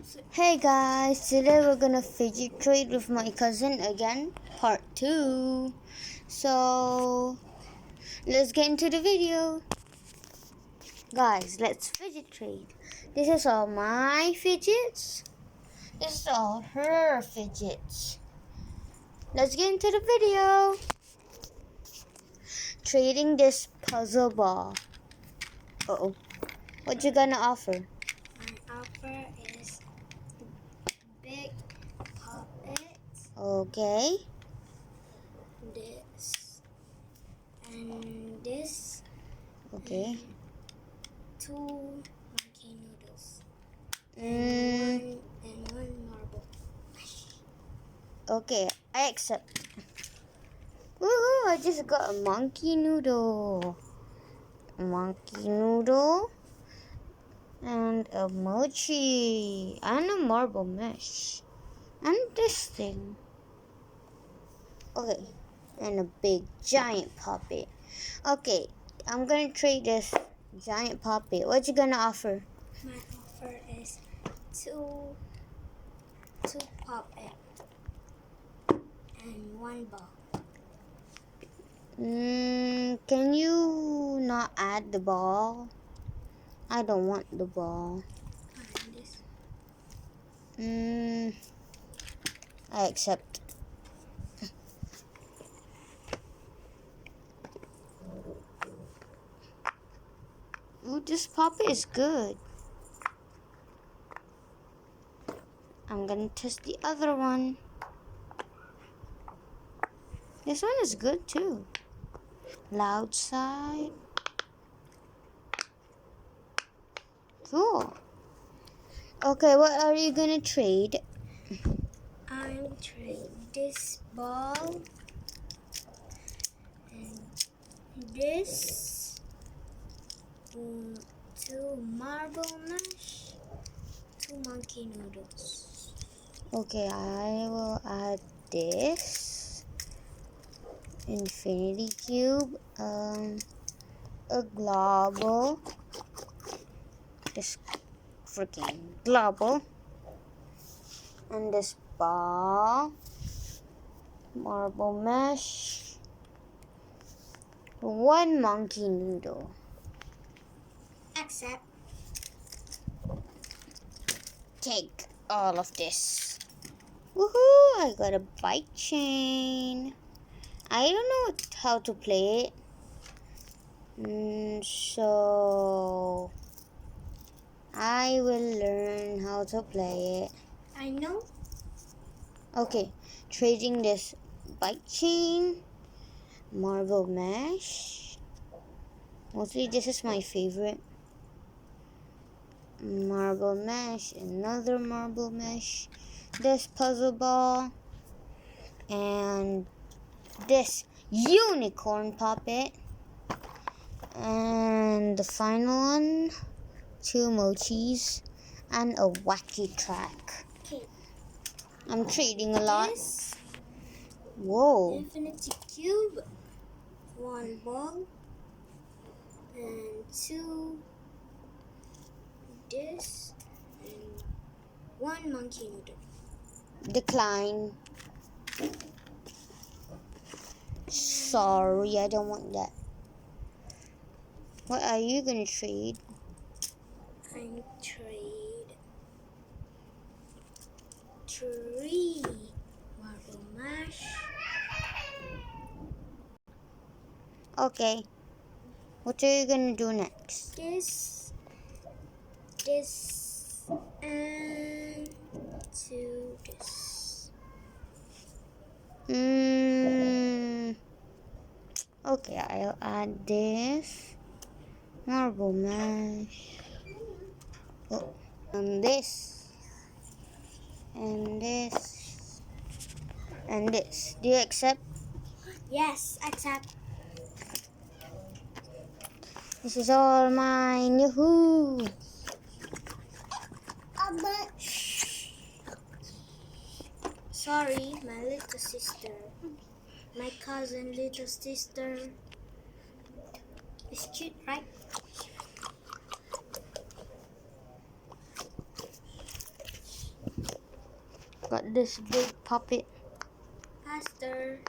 Hey guys, today we're gonna fidget trade with my cousin again, part 2. So, let's get into the video. Guys, let's fidget trade. This is all my fidgets. This is all her fidgets. Let's get into the video. Trading this puzzle ball. Uh-oh. What you gonna offer? My offer is big puppet, Okay. this, and this, Okay. and 2 monkey noodles, Mm, and one marble. okay, I accept. Woohoo! I just got a monkey noodle. And a mochi. And a marble mesh. And this thing. Okay. And a big giant puppet. Okay, I'm gonna trade this giant puppet. What you gonna offer? My offer is two puppet and one ball. Can you not add the ball? I don't want the ball. And this. I accept. Ooh, this puppet is good. I'm gonna test the other one. This one is good too. Loud side. Cool. Okay, what are you gonna trade? I'm trading this ball and this, 2 marble mesh, 2 monkey noodles. Okay, I will add this infinity cube, a global, this freaking global, and this ball, marble mesh, 1 monkey noodle. Accept. Take all of this. Woohoo! I got a bike chain. I don't know how to play it. So I will learn how to play it. I know. Okay, trading this bike chain, marble mesh. Mostly this is my favorite. Marble mesh, another marble mesh, this puzzle ball, and this unicorn puppet, and the final one, 2 mochis, and a wacky track. Okay. I'm trading a lot. This Whoa. infinity cube, 1 ball, and 2 this, and 1 monkey noodle. Decline. Sorry, I don't want that. What are you gonna trade? I'm trade 3 marble mash. Okay. What are you gonna do next? This, and 2 this. Okay, I'll add this marble mash. Oh, and this. And this. And this. Do you accept? Yes, accept. This is all mine. Yahoo! Sorry, my little sister. My cousin, little sister. It's cute, right? got this big puppet. Faster.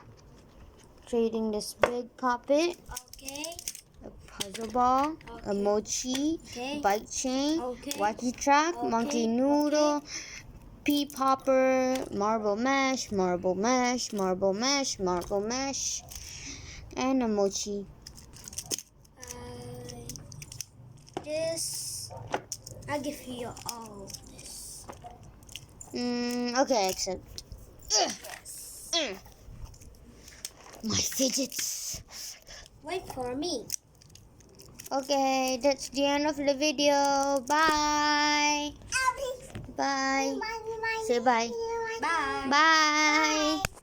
Trading this big puppet. Okay. A puzzle ball. A Okay. mochi. Okay. Bike chain. Okay. Wacky track. Okay. Monkey noodle. Okay. Pea popper. Marble mash. Marble mash. Marble mash. Marble mash. And a mochi. This. I'll give you all of this. Okay, accept. Yes. My fidgets. Wait for me. Okay, that's the end of the video. Bye. Bye. Say bye. Bye. Bye.